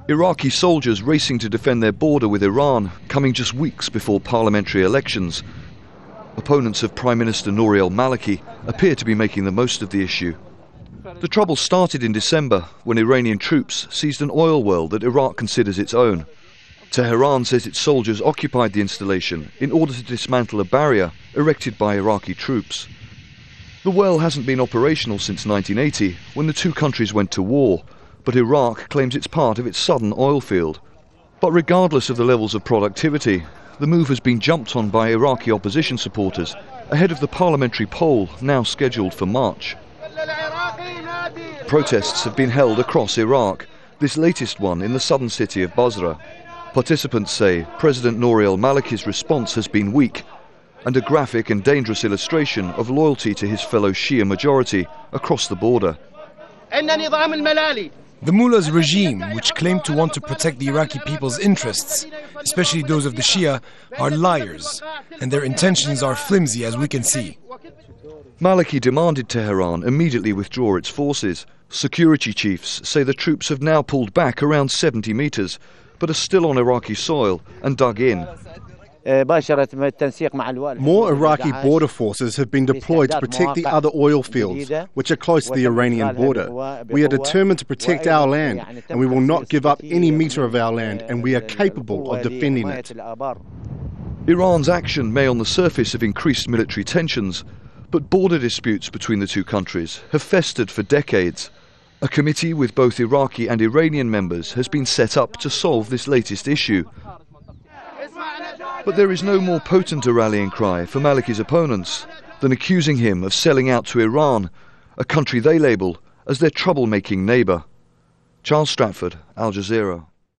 Iraqi soldiers racing to defend their border with Iran, coming just weeks before parliamentary elections. Opponents of Prime Minister Nuri al-Maliki appear to be making the most of the issue. The trouble started in December when Iranian troops seized an oil well that Iraq considers its own. Tehran says its soldiers occupied the installation in order to dismantle a barrier erected by Iraqi troops. The well hasn't been operational since 1980, when the two countries went to war, but Iraq claims it's part of its southern oil field. But regardless of the levels of productivity, the move has been jumped on by Iraqi opposition supporters ahead of the parliamentary poll now scheduled for March. Protests have been held across Iraq, this latest one in the southern city of Basra. Participants say President Nuri al-Maliki's response has been weak, and a graphic and dangerous illustration of loyalty to his fellow Shia majority across the border. The mullah's regime, which claim to want to protect the Iraqi people's interests, especially those of the Shia, are liars, and their intentions are flimsy, as we can see. Maliki demanded Tehran immediately withdraw its forces. Security chiefs say the troops have now pulled back around 70 meters, but are still on Iraqi soil and dug in. More Iraqi border forces have been deployed to protect the other oil fields, which are close to the Iranian border. We are determined to protect our land, and we will not give up any metre of our land, and we are capable of defending it. Iran's action may on the surface have increased military tensions, but border disputes between the two countries have festered for decades. A committee with both Iraqi and Iranian members has been set up to solve this latest issue. But there is no more potent a rallying cry for Maliki's opponents than accusing him of selling out to Iran, a country they label as their troublemaking neighbour. Stratford, Al Jazeera.